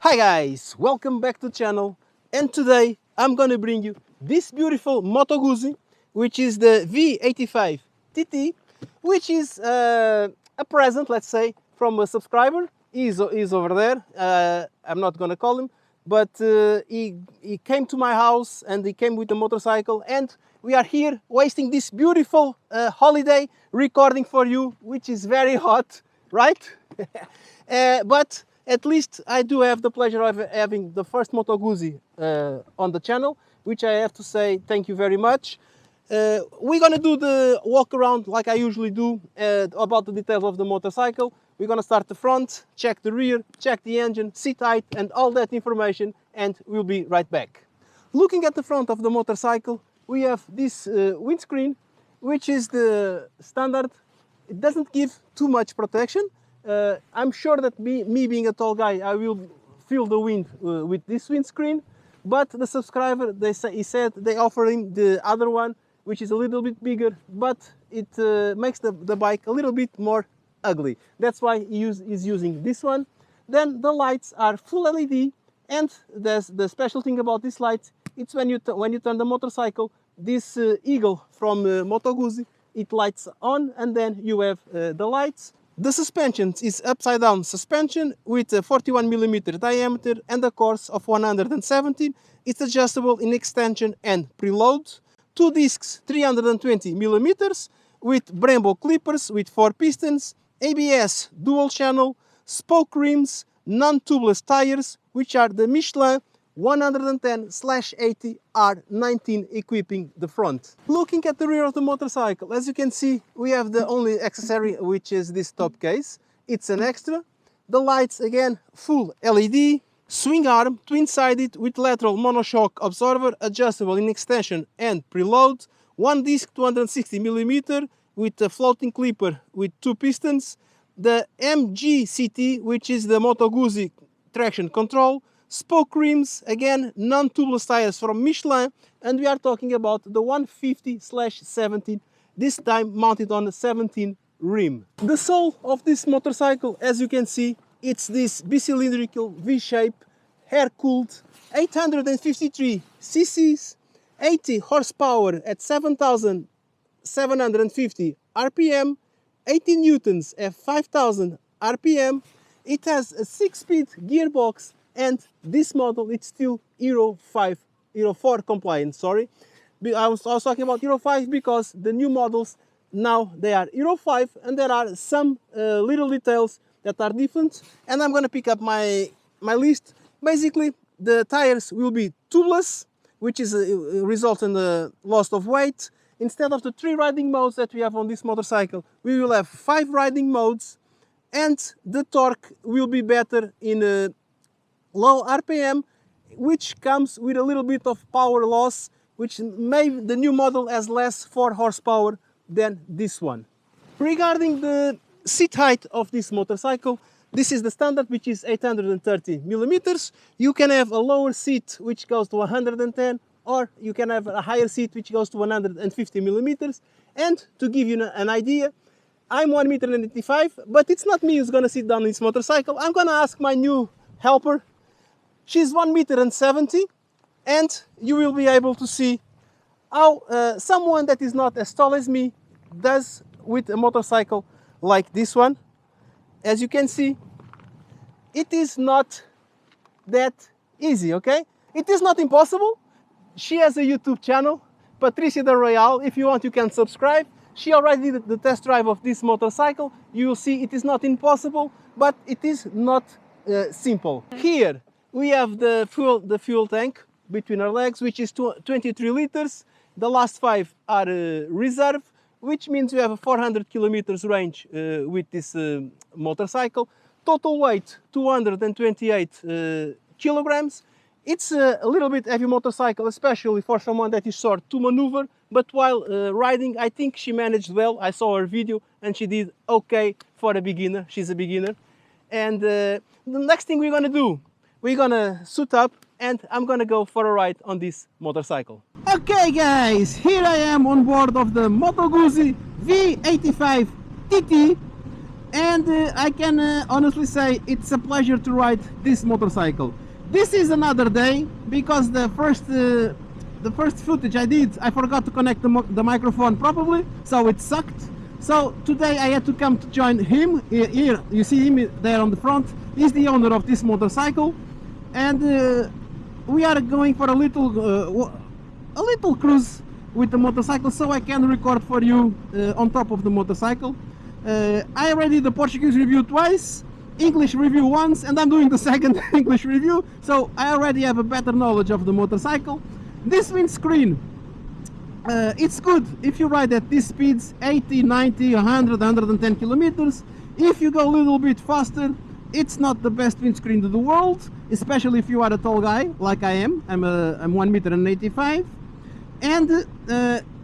Hi guys, welcome back to the channel, and today I'm gonna bring you this beautiful Moto Guzzi, which is the V85 TT, which is a present, let's say, from a subscriber. He's over there. I'm not gonna call him, but he came to my house and he came with a motorcycle, and we are here wasting this beautiful holiday recording for you, which is very hot, right? But at least I do have the pleasure of having the first Moto Guzzi on the channel, which I have to say thank you very much. We're gonna do the walk around like I usually do about the details of the motorcycle. We're gonna start the front, check the rear, check the engine, seat height and all that information, and we'll be right back. Looking at the front of the motorcycle, we have this windscreen, which is the standard. It doesn't give too much protection. I'm sure that me being a tall guy, I will feel the wind with this windscreen, but the subscriber, he said they offer him the other one, which is a little bit bigger, but it makes the bike a little bit more ugly. That's why he's using this one. Then the lights are full LED, and there's the special thing about these lights. It's when you turn the motorcycle, this eagle from Moto Guzzi, it lights on, and then you have the lights. The suspension is upside down suspension with a 41mm diameter and a course of 117. It's adjustable in extension and preload. Two discs 320mm with Brembo clippers with 4 pistons, ABS dual channel, spoke rims, non-tubeless tires, which are the Michelin 110/80 R19 equipping the front. Looking at the rear of the motorcycle, as you can see, we have the only accessory, which is this top case. It's an extra. The lights, again, full LED. Swing arm, twin-sided with lateral monoshock absorber, adjustable in extension and preload. One disc 260mm with a floating clipper with 2 pistons. The MGCT, which is the Moto Guzzi traction control. Spoke rims, again, non-tubeless tires from Michelin, and we are talking about the 150/17, this time mounted on a 17 rim. The sole of this motorcycle, as you can see, it's this bicylindrical V-shape, air-cooled, 853 cc's, 80 horsepower at 7,750 RPM, 80 newtons at 5,000 RPM. It has a 6-speed gearbox, and this model, it's still Euro 4 compliant, sorry. I was talking about Euro 5 because the new models, now they are Euro 5, and there are some little details that are different. And I'm gonna pick up my list. Basically, the tires will be tubeless, which is results in the loss of weight. Instead of the 3 riding modes that we have on this motorcycle, we will have 5 riding modes, and the torque will be better in low RPM, which comes with a little bit of power loss, which maybe the new model has less 4 horsepower than this one. Regarding the seat height of this motorcycle, this is the standard, which is 830mm. You can have a lower seat which goes to 110, or you can have a higher seat which goes to 150mm. And to give you an idea, I'm 1m85, but it's not me who's gonna sit down in this motorcycle. I'm gonna ask my new helper. She's 1m70, and you will be able to see how someone that is not as tall as me does with a motorcycle like this one. As you can see, it is not that easy, okay? It is not impossible. She has a YouTube channel, Patricia Del Royale. If you want, you can subscribe. She already did the test drive of this motorcycle. You will see it is not impossible, but it is not simple. Here we have the fuel tank between our legs, which is 23 liters. The last 5 are reserve, which means we have a 400 kilometers range with this motorcycle. Total weight 228 kilograms. It's a little bit heavy motorcycle, especially for someone that is short to maneuver, but while riding, I think she managed well. I saw her video and she did okay for a beginner. She's a beginner. And the next thing we're gonna do, we're gonna suit up, and I'm gonna go for a ride on this motorcycle. Okay guys, here I am on board of the Moto Guzzi V85 TT. and I can honestly say it's a pleasure to ride this motorcycle. This is another day because the first footage I did, I forgot to connect the microphone properly, so it sucked. So today I had to come to join him. Here you see him there on the front. He's the owner of this motorcycle, and we are going for a little cruise with the motorcycle, so I can record for you on top of the motorcycle. I already did the Portuguese review twice, English review once, and I'm doing the second English review, so I already have a better knowledge of the motorcycle. This windscreen, it's good if you ride at these speeds, 80, 90, 100, 110 kilometers. If you go a little bit faster, it's not the best windscreen in the world, especially if you are a tall guy like I am. I'm 1 meter and 85, and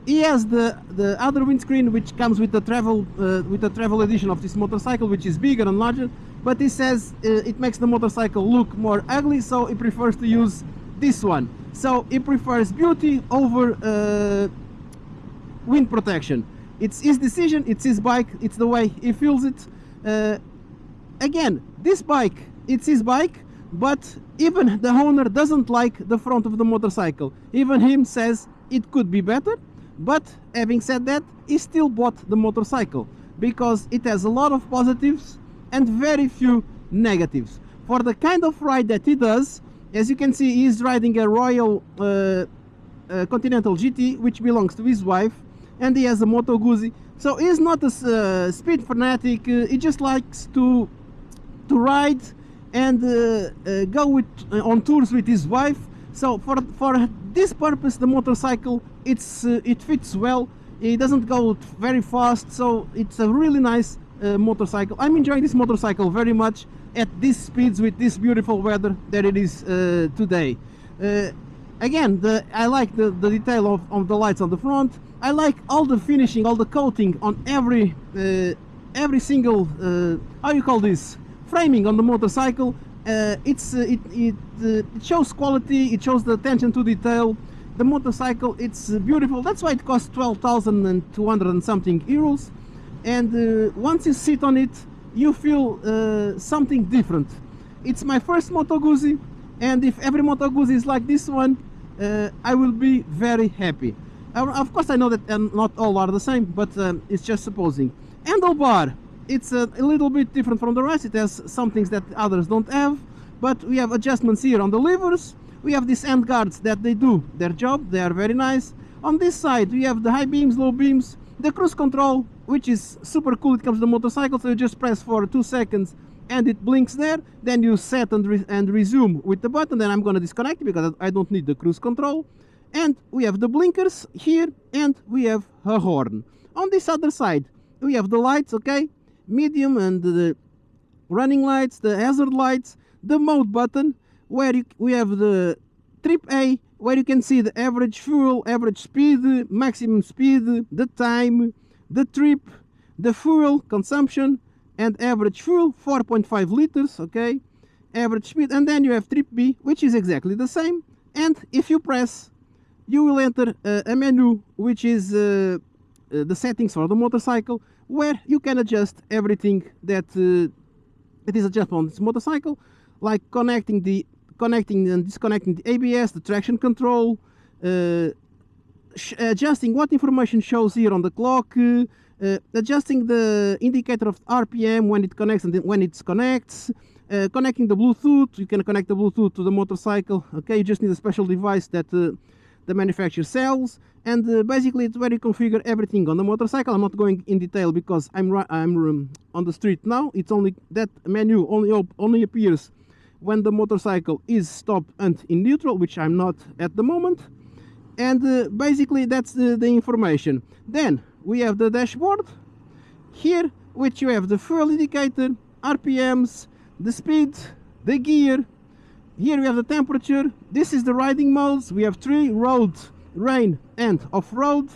he has the other windscreen which comes with the travel edition of this motorcycle, which is bigger and larger, but he says it makes the motorcycle look more ugly, so he prefers to use this one. So he prefers beauty over wind protection. It's his decision, it's his bike, it's the way he feels it. Again, this bike, it's his bike, but even the owner doesn't like the front of the motorcycle. Even him says it could be better, but having said that, he still bought the motorcycle because it has a lot of positives and very few negatives. For the kind of ride that he does, as you can see, he's riding a Royal Continental GT, which belongs to his wife, and he has a Moto Guzzi. So he's not a speed fanatic. He just likes to ride and go on tours with his wife. So for this purpose, the motorcycle, it fits well. It doesn't go very fast, so it's a really nice motorcycle. I'm enjoying this motorcycle very much at these speeds with this beautiful weather that it is today. Again, I like the detail of the lights on the front. I like all the finishing, all the coating on every single how you call this, framing on the motorcycle. It shows quality, it shows the attention to detail. The motorcycle, it's beautiful. That's why it costs 12,200 and something euros. And once you sit on it, you feel something different. It's my first Moto Guzzi, and if every Moto Guzzi is like this one, I will be very happy. Of course I know that not all are the same, but it's just supposing. Handlebar, it's a little bit different from the rest. It has some things that others don't have, but we have adjustments here on the levers. We have these hand guards that they do their job, they are very nice. On this side we have the high beams, low beams, the cruise control, which is super cool. It comes with the motorcycle, so you just press for 2 seconds and it blinks there, then you set and resume with the button. Then I'm going to disconnect it because I don't need the cruise control. And we have the blinkers here, and we have a horn. On this other side we have the lights, okay, medium and the running lights, the hazard lights, the mode button, where we have the trip A, where you can see the average fuel, average speed, maximum speed, the time, the trip, the fuel consumption, and average fuel, 4.5 liters, okay, average speed. And then you have trip B, which is exactly the same. And if you press, you will enter a menu, which is the settings for the motorcycle, where you can adjust everything that is adjustable on this motorcycle, like connecting and disconnecting the ABS, the traction control, adjusting what information shows here on the clock, adjusting the indicator of RPM when it connects and when it disconnects, connecting the Bluetooth. You can connect the Bluetooth to the motorcycle, okay, you just need a special device that the manufacturer sells, and basically it's where you configure everything on the motorcycle. I'm not going in detail because I'm on the street now. It's only that menu only appears when the motorcycle is stopped and in neutral, which I'm not at the moment. And basically that's the information. Then we have the dashboard here, which you have the fuel indicator, RPMs, the speed, the gear. Here we have the temperature. This is the riding modes. We have 3: road, rain, and off-road.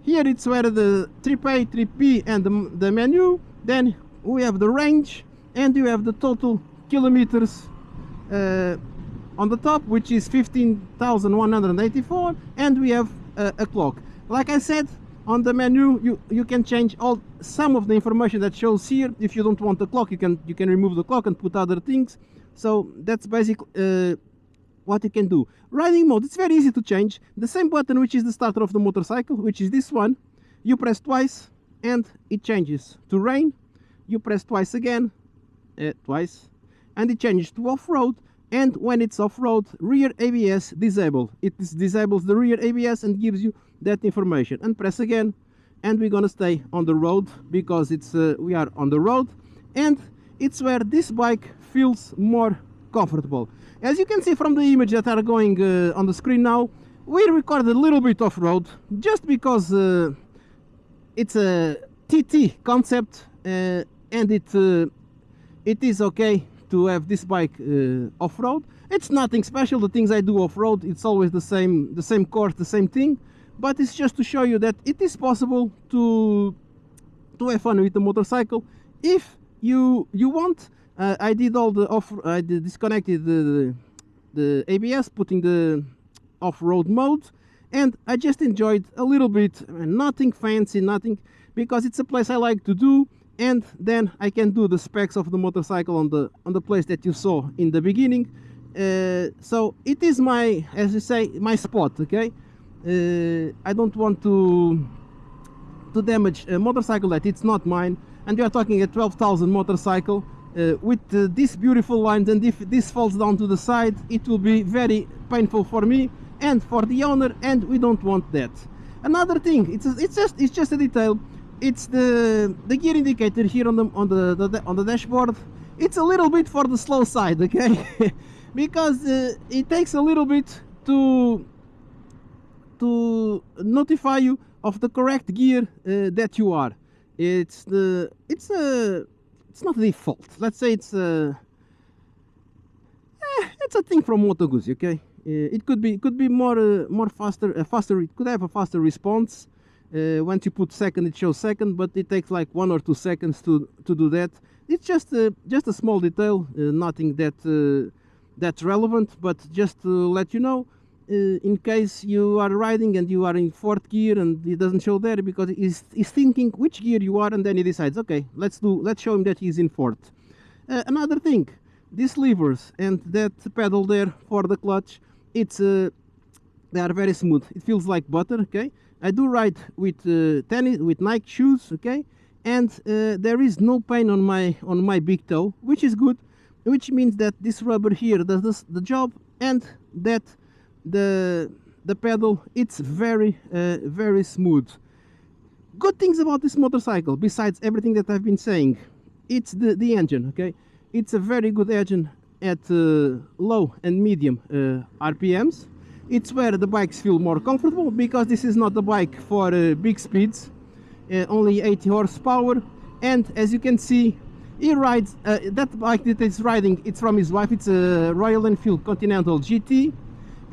Here it's where the trip A, trip B, and the menu. Then we have the range, and you have the total kilometers on the top, which is 15,184, and we have a clock. Like I said, On the menu, you can change some of the information that shows here. If you don't want the clock, you can remove the clock and put other things. So that's basically what you can do. Riding mode, it's very easy to change. The same button, which is the starter of the motorcycle, which is this one, you press twice and it changes to rain. You press twice again, twice, and it changes to off-road. And when it's off-road, rear ABS disabled. It disables the rear ABS and gives you that information. And press again, and we're gonna stay on the road because it's we are on the road, and it's where this bike feels more comfortable. As you can see from the image that are going on the screen now, we recorded a little bit off-road just because it's a TT concept, and it is okay to have this bike off-road. It's nothing special. The things I do off-road, it's always the same course, the same thing, but it's just to show you that it is possible to have fun with the motorcycle if you want. I did all the I disconnected the ABS, putting the off-road mode, and I just enjoyed a little bit. Nothing fancy, nothing, because it's a place I like to do. And then I can do the specs of the motorcycle on the place that you saw in the beginning. So it is my, as you say, my spot. Okay, I don't want to damage a motorcycle that it's not mine. And we are talking a 12,000 motorcycle with these beautiful lines. And if this falls down to the side, it will be very painful for me and for the owner. And we don't want that. Another thing, it's just a detail. It's the gear indicator here on the dashboard. It's a little bit for the slow side, okay? Because it takes a little bit to notify you of the correct gear that you are. It's not a default. Let's say it's a thing from Moto Guzzi, okay? It could be more faster. It could have a faster response. Once you put second, it shows second, but it takes like 1 or 2 seconds to do that. It's just a small detail, nothing that's relevant, but just to let you know, in case you are riding and you are in 4th gear and it doesn't show there, because he's thinking which gear you are, and then he decides, okay, let's show him that he's in 4th. Another thing, these levers and that pedal there for the clutch, they are very smooth. It feels like butter, okay? I do ride with with Nike shoes, okay, and there is no pain on my big toe, which is good, which means that this rubber here does the job, and that the pedal, it's very very smooth. Good things about this motorcycle, besides everything that I've been saying, it's the engine, okay? It's a very good engine at low and medium RPMs. It's where the bikes feel more comfortable, because this is not a bike for big speeds, only 80 horsepower. And as you can see, he rides that bike that he's riding, it's from his wife. It's a Royal Enfield Continental GT,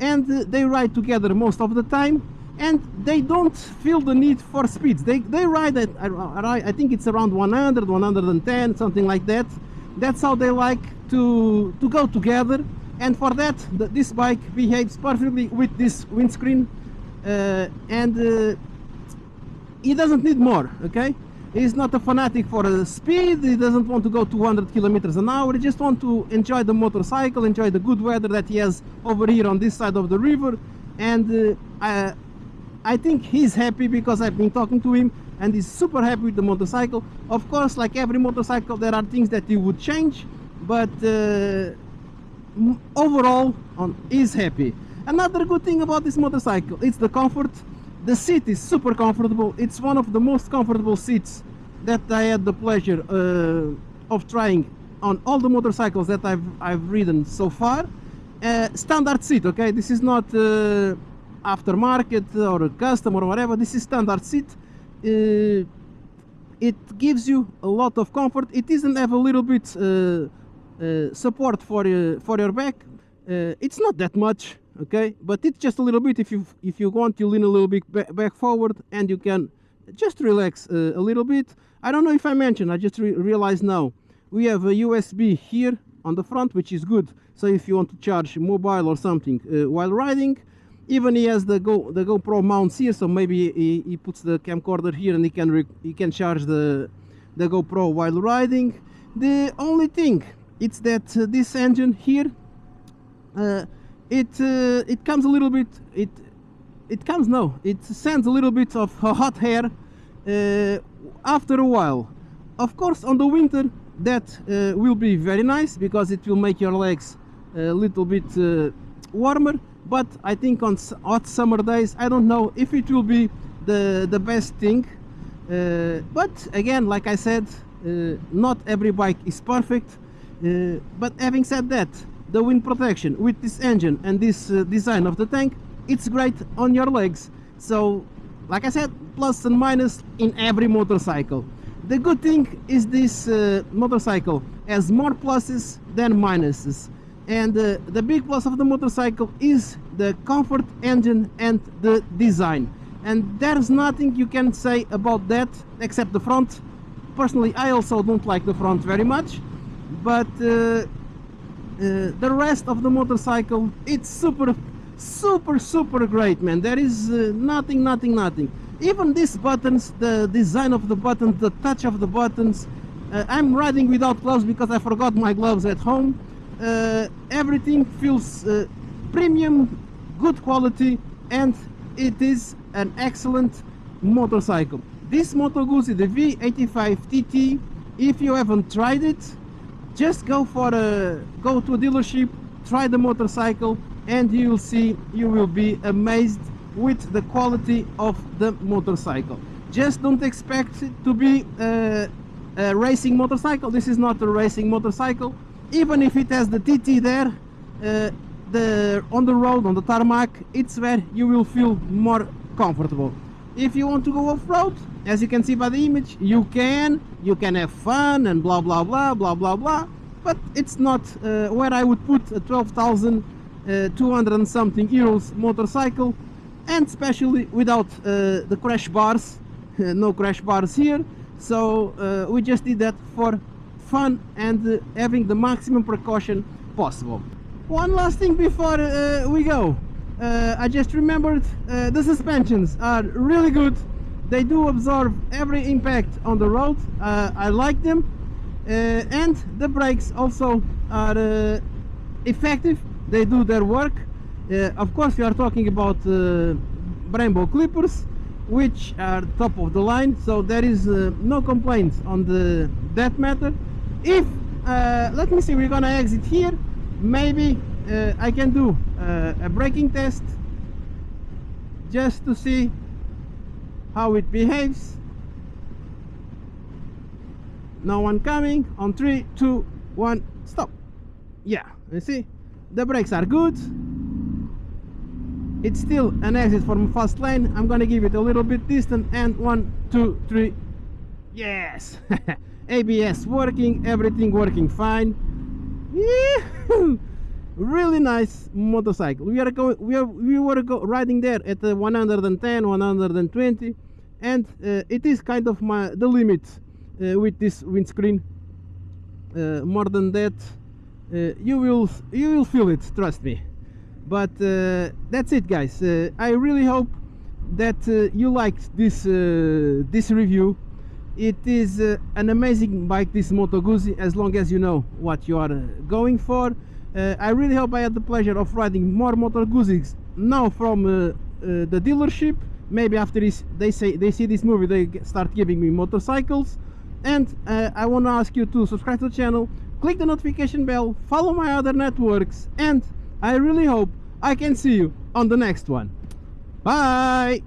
and they ride together most of the time, and they don't feel the need for speeds. They ride at, I think it's around 100, 110, something like that. That's how they like to go together. And for that, this bike behaves perfectly with this windscreen, and he doesn't need more, okay? He's not a fanatic for speed. He doesn't want to go 200 kilometers an hour. He just wants to enjoy the motorcycle, enjoy the good weather that he has over here on this side of the river. And I think he's happy, because I've been talking to him, and he's super happy with the motorcycle. Of course, like every motorcycle, there are things that he would change, but overall is happy. Another good thing about this motorcycle, it's the comfort. The seat is super comfortable. It's one of the most comfortable seats that I had the pleasure of trying on all the motorcycles that I've ridden so far. Standard seat, okay? This is not aftermarket or custom or whatever. This is standard seat. It gives you a lot of comfort. It doesn't have a little bit support for your back. It's not that much, okay, but it's just a little bit. If you want, you lean a little bit back forward, and you can just relax a little bit. I don't know if I mentioned, I just realized now, we have a USB here on the front, which is good. So if you want to charge mobile or something while riding, Even he has the GoPro mounts here, so maybe he puts the camcorder here and he can charge the GoPro while riding. The only thing it's that this engine here, it comes a little bit, it sends a little bit of hot air after a while. Of course, on the winter that will be very nice because it will make your legs a little bit warmer. But I think on hot summer days, I don't know if it will be the best thing. But again, like I said, not every bike is perfect. But having said that, the wind protection with this engine and this design of the tank, it's great on your legs. So, like I said, plus and minus in every motorcycle. The good thing is this motorcycle has more pluses than minuses. And the big plus of the motorcycle is the comfort, engine and the design. And there's nothing you can say about that except the front. Personally, I also don't like the front very much. But the rest of the motorcycle, it's super great, man. There is nothing. Even these buttons, the design of the buttons, the touch of the buttons. I'm riding without gloves because I forgot my gloves at home. Everything feels premium, good quality, and it is an excellent motorcycle. This Moto Guzzi, the V85 TT, if you haven't tried it, just go to a dealership, try the motorcycle, and you will see, you will be amazed with the quality of the motorcycle. Just don't expect it to be a racing motorcycle. This is not a racing motorcycle. Even if it has the TT there, on the road, on the tarmac, it's where you will feel more comfortable. If you want to go off-road, as you can see by the image, you can have fun and blah blah blah, but it's not where I would put a 12,200 and something euros motorcycle, and especially without the crash bars. No crash bars here, so we just did that for fun and having the maximum precaution possible. One last thing before we go, I just remembered the suspensions are really good. They do absorb every impact on the road. I like them, and the brakes also are effective. They do their work. Of course, we are talking about Brembo clippers, which are top of the line, so there is no complaints on that matter. If let me see, we're gonna exit here. Maybe I can do a braking test just to see how it behaves. No one coming. On 3, 2, 1, stop. Yeah, you see, the brakes are good. It's still an exit from fast lane. I'm gonna give it a little bit distant, and 1, 2, 3. Yes. ABS working, everything working fine. Yeah. Really nice motorcycle. We were riding there at 110, 120, and it is kind of the limit with this windscreen. More than that, you will feel it, trust me. But that's it, guys. I really hope that you liked this review. It is an amazing bike, this Moto Guzzi, as long as you know what you are going for. I really hope I had the pleasure of riding more Moto Guzzis now from the dealership. Maybe after they see this movie, they start giving me motorcycles. And I want to ask you to subscribe to the channel, click the notification bell, follow my other networks, and I really hope I can see you on the next one. Bye!